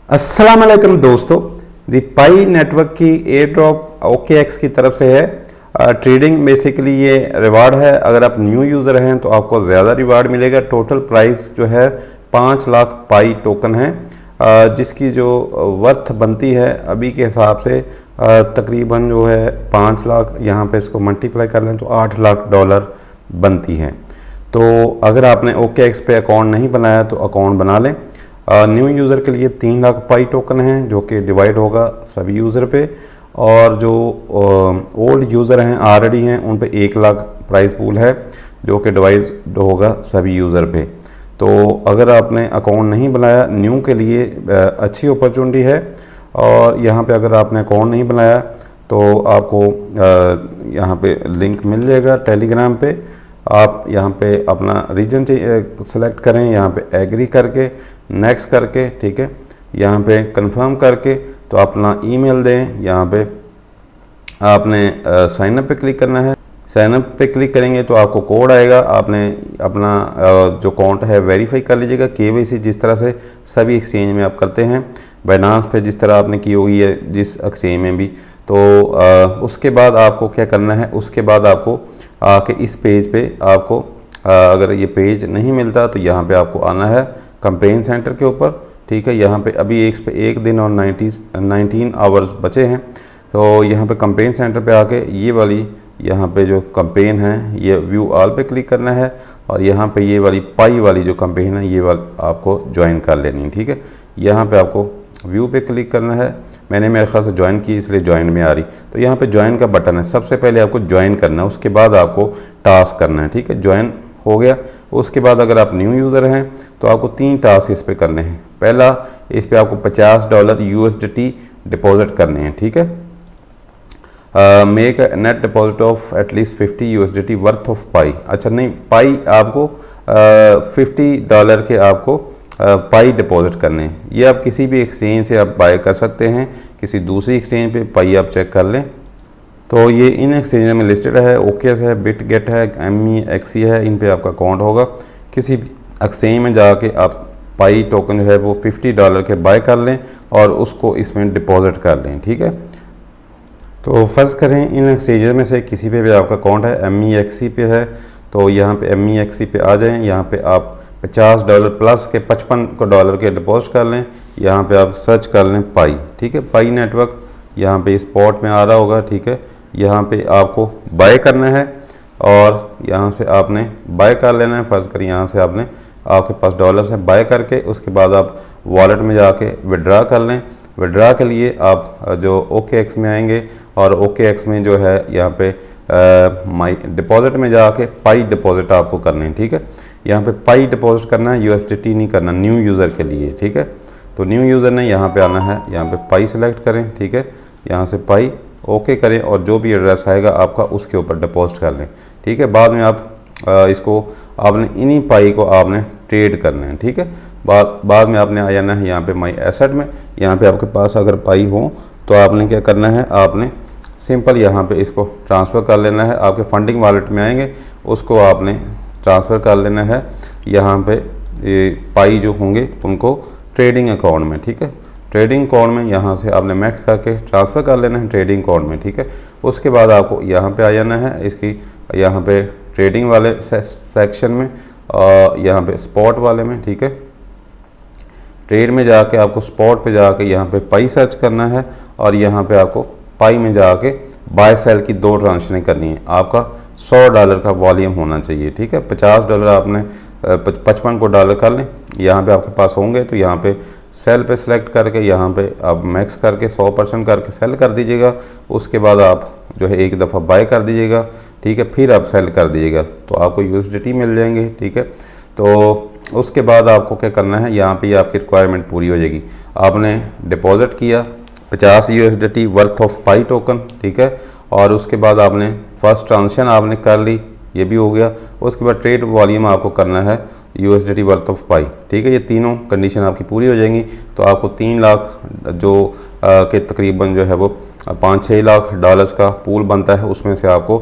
अस्सलाम वालेकुम दोस्तों जी। पाई नेटवर्क की एयर ड्रॉप OKX की तरफ से है। ट्रेडिंग बेसिकली ये रिवार्ड है। अगर आप न्यू यूज़र हैं तो आपको ज़्यादा रिवार्ड मिलेगा। टोटल प्राइस जो है 5 लाख पाई टोकन है, जिसकी जो वर्थ बनती है अभी के हिसाब से तकरीबन जो है 5 लाख, यहाँ पे इसको मल्टीप्लाई कर लें तो $8 लाख बनती है। तो अगर आपने OKX पे अकाउंट नहीं बनाया तो अकाउंट बना लें। न्यू यूज़र के लिए 3 लाख पाई टोकन हैं जो कि डिवाइड होगा सभी यूज़र पे, और जो ओल्ड यूज़र हैं ऑलरेडी हैं उन पे 1 लाख प्राइस पूल है जो कि डिवाइड होगा सभी यूज़र पे। तो अगर आपने अकाउंट नहीं बनाया, न्यू के लिए अच्छी अपॉर्चुनिटी है। और यहाँ पे अगर आपने अकाउंट नहीं बनाया तो आपको यहाँ पे लिंक मिल जाएगा टेलीग्राम पे। आप यहाँ पे अपना रीजन सेलेक्ट करें, यहाँ पे एग्री करके नेक्स्ट करके, ठीक है, यहाँ पे कंफर्म करके तो अपना ईमेल दें। यहाँ पे आपने साइन अप पे क्लिक करना है। साइन अप पे क्लिक करेंगे तो आपको कोड आएगा। आपने अपना जो अकाउंट है वेरीफाई कर लीजिएगा। KYC जिस तरह से सभी एक्सचेंज में आप करते हैं, बाइनांस पे जिस तरह आपने की होगी है जिस एक्सचेंज में भी, तो उसके बाद आपको क्या करना है, उसके बाद आपको आके इस पेज पे आपको अगर ये पेज नहीं मिलता तो यहाँ पे आपको आना है कंपेन सेंटर के ऊपर, ठीक है। यहाँ पे अभी एक दिन और 19 आवर्स बचे हैं। तो यहाँ पे कंपेन सेंटर पे आके ये वाली यहाँ पे जो कंपेन है ये व्यू ऑल पे क्लिक करना है, और यहाँ पे ये वाली पाई वाली जो कंपेन है ये वाली आपको ज्वाइन कर लेनी है, ठीक है। यहाँ पे आपको व्यू पे क्लिक करना है। मैंने मेरे ख्याल से ज्वाइन की इसलिए ज्वाइन में आ रही। तो यहाँ पे ज्वाइन का बटन है, सबसे पहले आपको ज्वाइन करना है, उसके बाद आपको टास्क करना है, ठीक है। ज्वाइन हो गया। उसके बाद अगर आप न्यू यूज़र हैं तो आपको 3 टास्क इस पे करने हैं। पहला, इस पे आपको $50 USDT डिपॉजिट करने हैं, ठीक है। Make net deposit of at least 50 USDT worth of Pi. अच्छा नहीं, पाई आपको $50 के आपको पाई डिपॉजिट करने हैं। ये आप किसी भी एक्सचेंज से आप बाय कर सकते हैं, किसी दूसरी एक्सचेंज पे पाई आप चेक कर लें। तो ये इन एक्सचेंज में लिस्टेड है, OKX है, बिटगेट है, MEXC है, इन पे आपका अकाउंट होगा। किसी भी एक्सचेंज में जाके आप पाई टोकन जो है वो $50 के बाय कर लें और उसको इसमें डिपॉजिट कर लें, ठीक है। तो फ़र्ज़ करें इन एक्सचेंज में से किसी पे भी आपका अकाउंट है, MEXC पे है, तो यहाँ पे MEXC पे आ जाएं। यहाँ पे आप $50 प्लस के $55 के डिपॉजिट कर लें। यहाँ पे आप सर्च कर लें पाई, ठीक है। पाई नेटवर्क यहाँ पे स्पॉट में आ रहा होगा, ठीक है। यहाँ पे आपको बाय करना है और यहाँ से आपने बाय कर लेना है। फ़र्ज़ करें यहाँ से आपके पास डॉलर्स है, बाय करके उसके बाद आप वॉलेट में जाके विड्रा कर लें। विड्रा के लिए आप जो OKX में आएंगे और OKX में जो है यहाँ पे माई डिपॉजिट में जाके पाई डिपॉजिट आपको करने हैं, ठीक है। यहाँ पे पाई डिपॉजिट करना है, USDT नहीं करना, न्यू यूज़र के लिए, ठीक है। तो न्यू यूज़र ने यहाँ पे आना है, यहाँ पे पाई सेलेक्ट करें, ठीक है। यहाँ से पाई ओके करें और जो भी एड्रेस आएगा आपका उसके ऊपर डिपॉजिट कर लें, ठीक है। बाद में आप इसको आपने इन्हीं पाई को आपने ट्रेड करना है, ठीक है। बाद में आपने आ जाना है यहाँ पे माई एसेट में। यहाँ पे आपके पास अगर पाई हो तो आपने क्या करना है, आपने सिंपल यहाँ पे इसको ट्रांसफ़र कर लेना है। आपके फंडिंग वॉलेट में आएंगे, उसको आपने ट्रांसफ़र कर लेना है यहाँ पे। ये पाई जो होंगे उनको ट्रेडिंग अकाउंट में, ठीक है। ट्रेडिंग अकाउंट में यहाँ से आपने मैक्स करके ट्रांसफ़र कर लेना है ट्रेडिंग अकाउंट में, ठीक है। उसके बाद आपको यहाँ पे आ जाना है इसकी यहाँ पे ट्रेडिंग वाले सेक्शन में और यहाँ पे स्पॉट वाले में, ठीक है। ट्रेड में जाके आपको स्पॉट पे जाके यहाँ पे पाई सर्च करना है और यहाँ पे आपको पाई में जाके बाय सेल की 2 ट्रांजेक्शन करनी है। आपका $100 का वॉल्यूम होना चाहिए, ठीक है। $50 आपने 55 को डॉलर कर लें। यहाँ पे आपके पास होंगे तो यहाँ पे सेल पे सिलेक्ट करके यहाँ पे आप मैक्स करके 100% करके सेल कर दीजिएगा। उसके बाद आप जो है एक दफ़ा बाय कर दीजिएगा, ठीक है। फिर आप सेल कर दीजिएगा तो आपको USDT मिल जाएंगे, ठीक है। तो उसके बाद आपको क्या करना है, यहाँ पे आपकी रिक्वायरमेंट पूरी हो जाएगी। आपने डिपॉजिट किया 50 USDT worth of pi token, ठीक है। और उसके बाद आपने फर्स्ट ट्रांजेक्शन आपने कर ली, ये भी हो गया। उसके बाद ट्रेड वॉल्यूम आपको करना है USDT वर्थ ऑफ पाई, ठीक है। ये तीनों कंडीशन आपकी पूरी हो जाएंगी तो आपको 3 लाख जो के तकरीबन जो है वो $5-6 लाख का पूल बनता है, उसमें से आपको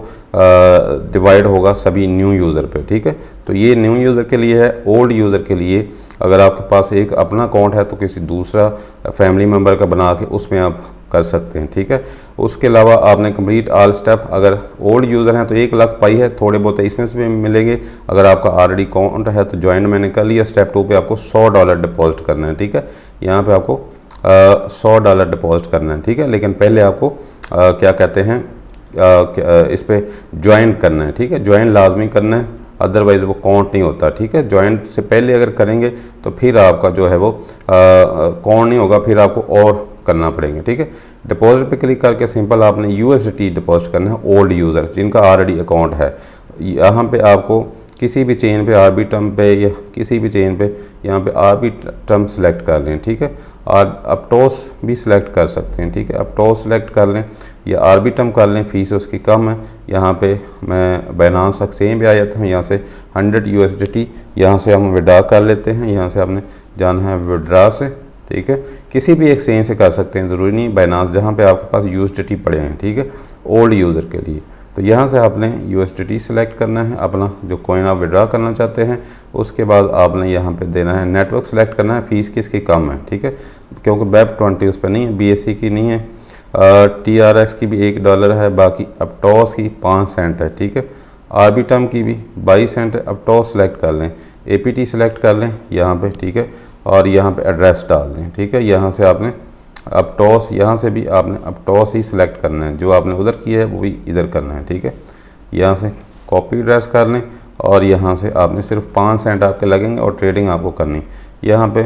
डिवाइड होगा सभी न्यू यूज़र पे, ठीक है। तो ये न्यू यूज़र के लिए है। ओल्ड यूज़र के लिए अगर आपके पास एक अपना अकाउंट है तो किसी दूसरा फैमिली मेम्बर का बना के उसमें आप कर सकते हैं, ठीक है। उसके अलावा आपने कंप्लीट ऑल स्टेप, अगर ओल्ड यूज़र हैं तो 1 लाख पाई है, थोड़े बहुत इसमें से भी मिलेंगे। अगर आपका ऑलरेडी अकाउंट है तो ज्वाइन मैंने कर लिया। स्टेप 2 पे आपको $100 डिपॉजिट करना है, ठीक है। यहाँ पे आपको $100 डिपॉजिट करना है, ठीक है। लेकिन पहले आपको क्या कहते हैं इस पर ज्वाइन करना है, ठीक है। ज्वाइन लाजमी करना है, अदरवाइज़ वो काउंट नहीं होता, ठीक है। ज्वाइन से पहले अगर करेंगे तो फिर आपका जो है वो काउंट नहीं होगा, फिर आपको और करना पड़ेगा, ठीक है। डिपॉजिट पे क्लिक करके सिंपल आपने USDT डिपॉजिट करना है ओल्ड यूज़र जिनका ऑलरेडी अकाउंट है। यहाँ पे आपको किसी भी चेन पे आर्बिट्रम पे या किसी भी चेन पे यहाँ पे आर्बिट्रम सेलेक्ट कर लें, ठीक है। और अपटोस भी सिलेक्ट कर सकते हैं, ठीक है। अपटोस सेलेक्ट कर लें या आर्बिट्रम कर लें, फ़ीस उसकी कम है। यहाँ पे मैं बाइनेंस एक्सचेंज पे आ जाता हूँ, यहाँ से 100 USDT यहाँ से हम विड्रा कर लेते हैं। यहाँ से आपने जाना है विड्रा से, ठीक है। किसी भी एक्सचेंज से कर सकते हैं, ज़रूरी नहीं बाइनेंस, जहाँ पे आपके पास USDT पड़े हैं, ठीक है, ओल्ड यूज़र के लिए। तो यहाँ से आपने USDT सेलेक्ट करना है, अपना जो कॉइन आप विड्रा करना चाहते हैं। उसके बाद आपने यहाँ पे देना है नेटवर्क सेलेक्ट करना है, फ़ीस किसकी कम है, ठीक है, क्योंकि BEP20 उस पर नहीं है, BSC की नहीं है, TRX की भी $1 है, बाकी अपटॉस की 5 सेंट है, ठीक है। आर्बिट्रम की भी 22 सेंट है। अपटॉस सेलेक्ट कर लें, APT सेलेक्ट कर लें यहाँ पे, ठीक है, और यहाँ पे एड्रेस डाल दें, ठीक है। यहाँ से आपने अपटॉस, यहाँ से भी आपने अपटॉस ही सिलेक्ट करना है, जो आपने उधर किया है वो भी इधर करना है, ठीक है। यहाँ से कॉपी एड्रेस कर लें और यहाँ से आपने सिर्फ 5 सेंट आपके लगेंगे और ट्रेडिंग आपको करनी। यहाँ पे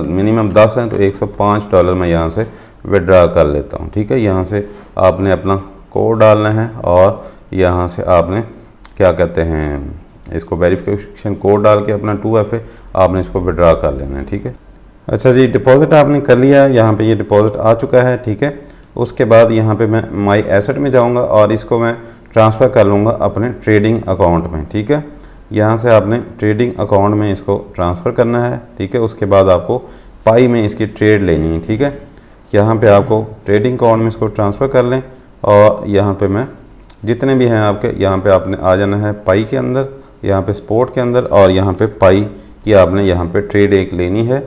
मिनिमम 10 हैं तो $105 मैं यहाँ से विड्रा कर लेता हूँ, ठीक है। यहाँ से आपने अपना कोड डालना है और यहाँ से आपने क्या कहते हैं इसको वेरिफिकेशन कोड डाल के अपना 2FA आपने इसको विड्रा कर लेना है, ठीक है। अच्छा जी, डिपॉज़िट आपने कर लिया, यहाँ पे ये डिपॉज़िट आ चुका है, ठीक है। उसके बाद यहाँ पे मैं माई एसेट में जाऊँगा और इसको मैं ट्रांसफ़र कर लूँगा अपने ट्रेडिंग अकाउंट में, ठीक है। यहाँ से आपने ट्रेडिंग अकाउंट में इसको ट्रांसफ़र करना है, ठीक है। उसके बाद आपको पाई में इसकी ट्रेड लेनी है, ठीक है। यहाँ पे आपको ट्रेडिंग अकाउंट में इसको ट्रांसफ़र कर लें और यहाँ पे मैं जितने भी हैं आपके, यहाँ पे आपने आ जाना है पाई के अंदर, यहाँ पे स्पोर्ट के अंदर, और यहाँ पे पाई की आपने यहाँ पे ट्रेड एक लेनी है,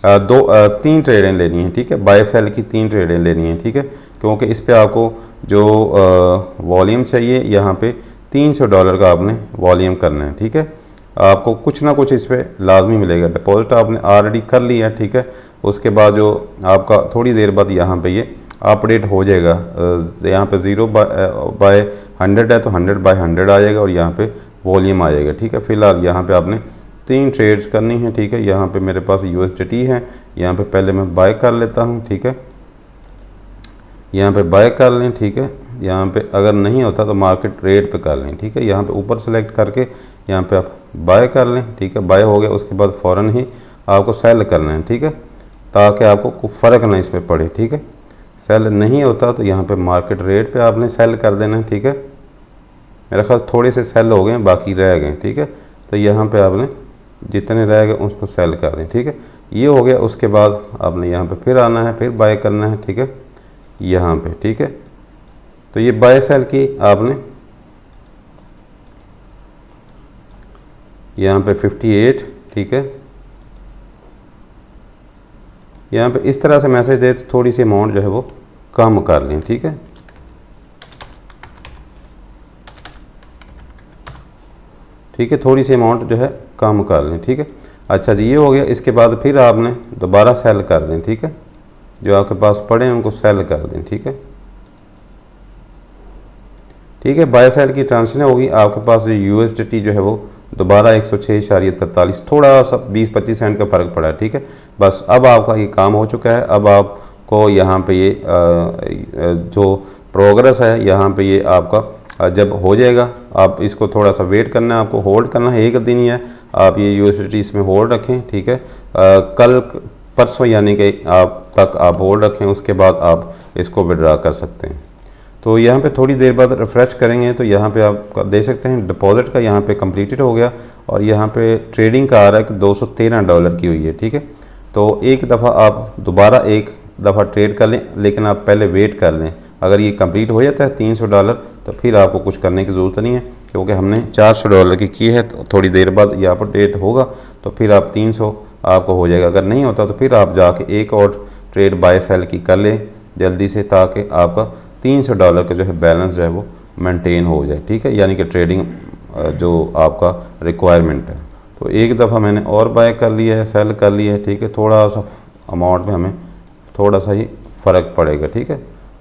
3 ट्रेडें लेनी है, ठीक है। बाय सेल की 3 ट्रेडें लेनी है, ठीक है, क्योंकि इस पे आपको जो वॉल्यूम चाहिए यहाँ पे $300 का आपने वॉल्यूम करना है, ठीक है। आपको कुछ ना कुछ इस पर लाजमी मिलेगा। डिपॉजिट आपने ऑलरेडी कर लिया है, ठीक है। उसके बाद जो आपका थोड़ी देर बाद यहाँ पे ये अपडेट हो जाएगा, यहाँ पे 0/100 है तो 100/100 आ जाएगा और यहाँ पे वॉल्यूम आ जाएगा, ठीक है। फिलहाल यहाँ पे आपने 3 ट्रेड्स करनी है, ठीक है। यहाँ पे मेरे पास USDT है, यहाँ पे पहले मैं बाय कर लेता हूँ, ठीक है। यहाँ पे बाय कर लें, ठीक है। यहाँ पे अगर नहीं होता तो मार्केट रेट पे कर लें, ठीक है। यहाँ पे ऊपर सेलेक्ट करके यहाँ पे आप बाय कर लें, ठीक है। बाय हो गया, उसके बाद फ़ौरन ही आपको सेल करना है, ठीक है, ताकि आपको कुछ फ़र्क ना इसमें पड़े, ठीक है। सेल नहीं होता तो यहाँ पे मार्केट रेट पे आपने सेल कर देना है, ठीक है। मेरे ख्याल थोड़े से सेल हो गए, बाकी रह गए, ठीक है। तो यहाँ पे आपने जितने रह गए उसको सेल कर दें, ठीक है। ये हो गया। उसके बाद आपने यहाँ पे फिर आना है, फिर बाय करना है, ठीक है, यहाँ पे, ठीक है। तो ये बाय सेल की आपने यहाँ पे 58, ठीक है। यहाँ पे इस तरह से मैसेज दे तो थोड़ी सी अमाउंट जो है वो कम कर लें, ठीक है। ठीक है, थोड़ी सी अमाउंट जो है कम कर लें, ठीक है। अच्छा जी, ये हो गया। इसके बाद फिर आपने दोबारा सेल कर दें, ठीक है। जो आपके पास पड़े हैं उनको सेल कर दें, ठीक है। ठीक है, बाय सेल की ट्रांजेक्शन होगी। आपके पास जो USDT जो है वो दोबारा 106.43, थोड़ा सा 20-25 सेंट का फ़र्क पड़ा है, ठीक है। बस अब आपका ये काम हो चुका है। अब आपको यहाँ पे ये जो प्रोग्रेस है यहाँ पे ये आपका जब हो जाएगा, आप इसको थोड़ा सा वेट करना है, आपको होल्ड करना है, 1 दिन ही है। आप ये USDT इसमें होल्ड रखें, ठीक है। कल परसों यानी कि तक आप होल्ड रखें, उसके बाद आप इसको विड्रा कर सकते हैं। तो यहाँ पे थोड़ी देर बाद रिफ़्रेश करेंगे तो यहाँ पे आप देख सकते हैं डिपॉजिट का यहाँ पे कंप्लीटेड हो गया और यहाँ पे ट्रेडिंग का आ रहा है कि $213 की हुई है, ठीक है। तो एक दफ़ा आप दोबारा एक दफ़ा ट्रेड कर लें, लेकिन आप पहले वेट कर लें। अगर ये कंप्लीट हो जाता है $300 तो फिर आपको कुछ करने की ज़रूरत नहीं है। क्योंकि हमने $400 की है, तो थोड़ी देर बाद ये अपडेट होगा तो फिर आप 300 आपको हो जाएगा। अगर नहीं होता तो फिर आप जाके एक और ट्रेड बाय सेल की कर लें जल्दी से, ताकि आपका $300 का जो है बैलेंस जो है वो मेंटेन हो जाए, ठीक है, यानी कि ट्रेडिंग जो आपका रिक्वायरमेंट है। तो एक दफ़ा मैंने और बाय कर लिया है, सेल कर लिया है, ठीक है, थोड़ा सा अमाउंट में हमें थोड़ा सा ही फ़र्क पड़ेगा, ठीक है।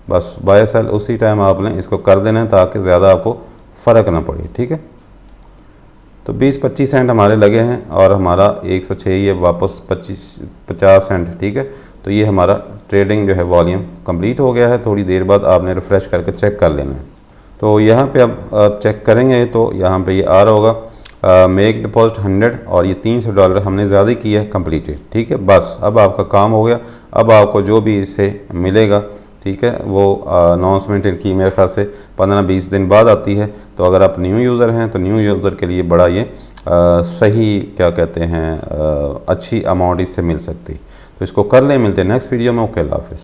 बस बाय सेल उसी टाइम आपने इसको कर देना है ताकि ज़्यादा आपको फ़र्क ना पड़े, ठीक है। तो 20-25 सेंट हमारे लगे हैं और हमारा 106 ये वापस 50 सेंट, ठीक है। तो ये हमारा ट्रेडिंग जो है वॉल्यूम कंप्लीट हो गया है। थोड़ी देर बाद आपने रिफ़्रेश करके चेक कर लेना है। तो यहाँ पे अब चेक करेंगे तो यहाँ पे ये आ रहा होगा मेक डिपॉजिट 100 और ये $300 हमने ज़्यादा किया है, कंप्लीटेड, ठीक है। बस अब आपका काम हो गया। अब आपको जो भी इससे मिलेगा, ठीक है, वो अनाउंसमेंट इनकी मेरे ख्याल से 15-20 दिन बाद आती है। तो अगर आप न्यू यूज़र हैं तो न्यू यूज़र के लिए बड़ा ये सही क्या कहते हैं अच्छी अमाउंट इससे मिल सकती। तो इसको कर लें, मिलते हैं नेक्स्ट वीडियो में। ओके, अल्लाह हाफ़िज़।